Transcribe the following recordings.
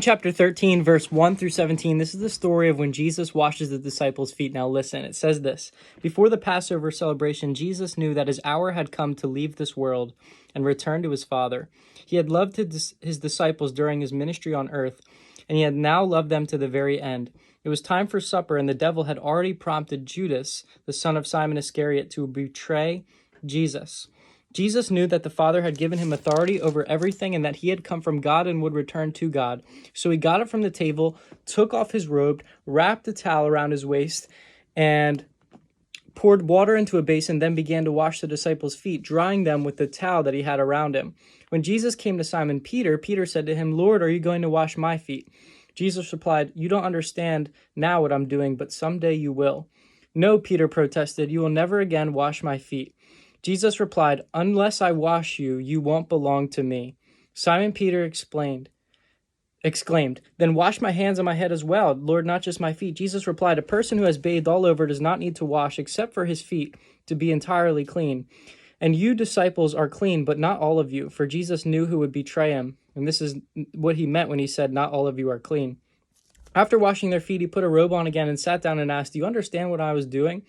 Chapter 13, verse 1 through 17, this is the story of when Jesus washes the disciples' feet. Now listen, it says this: Before the Passover celebration, Jesus knew that his hour had come to leave this world and return to his Father. He had loved his disciples during his ministry on earth, and he had now loved them to the very end. It was time for supper, and the devil had already prompted Judas, the son of Simon Iscariot, to betray Jesus. Jesus knew that the Father had given him authority over everything and that he had come from God and would return to God. So he got up from the table, took off his robe, wrapped a towel around his waist, and poured water into a basin, then began to wash the disciples' feet, drying them with the towel that he had around him. When Jesus came to Simon Peter, Peter said to him, "Lord, are you going to wash my feet?" Jesus replied, "You don't understand now what I'm doing, but someday you will." "No," Peter protested, "you will never again wash my feet." Jesus replied, "Unless I wash you, you won't belong to me." Simon Peter exclaimed, "Then wash my hands and my head as well, Lord, not just my feet." Jesus replied, "A person who has bathed all over does not need to wash except for his feet to be entirely clean. And you disciples are clean, but not all of you." For Jesus knew who would betray him. And this is what he meant when he said, "Not all of you are clean." After washing their feet, he put a robe on again and sat down and asked, "Do you understand what I was doing?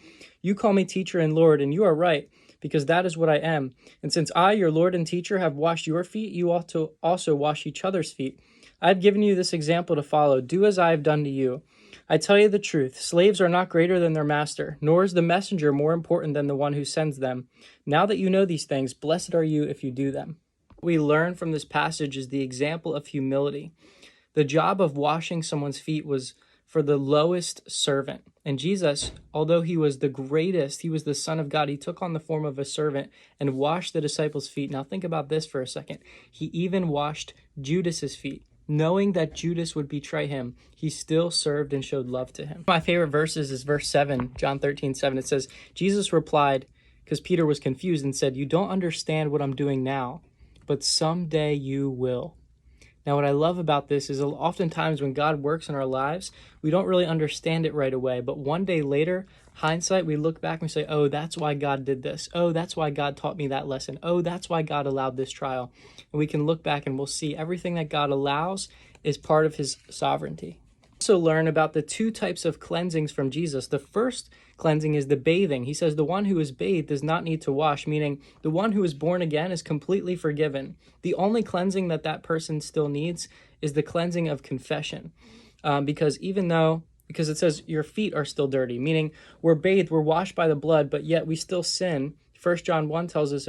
You call me teacher and Lord, and you are right, because that is what I am. And since I, your Lord and teacher, have washed your feet, you ought to also wash each other's feet. I have given you this example to follow. Do as I have done to you. I tell you the truth, slaves are not greater than their master, nor is the messenger more important than the one who sends them. Now that you know these things, blessed are you if you do them." What we learn from this passage is the example of humility. The job of washing someone's feet was for the lowest servant. And Jesus, although he was the greatest, he was the Son of God, he took on the form of a servant and washed the disciples' feet. Now think about this for a second. He even washed Judas's feet. Knowing that Judas would betray him, he still served and showed love to him. My favorite verses is verse 7, John 13:7. It says, Jesus replied, because Peter was confused, and said, "You don't understand what I'm doing now, but someday you will." Now, what I love about this is oftentimes when God works in our lives, we don't really understand it right away. But one day later, hindsight, we look back and we say, "Oh, that's why God did this. Oh, that's why God taught me that lesson. Oh, that's why God allowed this trial." And we can look back and we'll see everything that God allows is part of his sovereignty. Also learn about the two types of cleansings from Jesus. The first cleansing is the bathing. He says the one who is bathed does not need to wash, meaning the one who is born again is completely forgiven. The only cleansing that person still needs is the cleansing of confession. Because it says your feet are still dirty, meaning we're bathed, we're washed by the blood, but yet we still sin. 1 John 1 tells us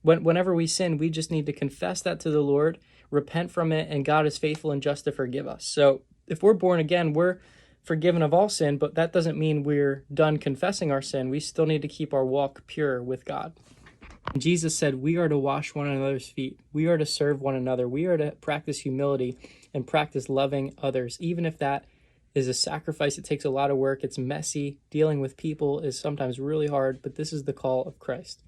whenever we sin, we just need to confess that to the Lord, repent from it, and God is faithful and just to forgive us. So if we're born again, we're forgiven of all sin, but that doesn't mean we're done confessing our sin. We still need to keep our walk pure with God. Jesus said we are to wash one another's feet. We are to serve one another. We are to practice humility and practice loving others, even if that is a sacrifice. It takes a lot of work. It's messy. Dealing with people is sometimes really hard, but this is the call of Christ.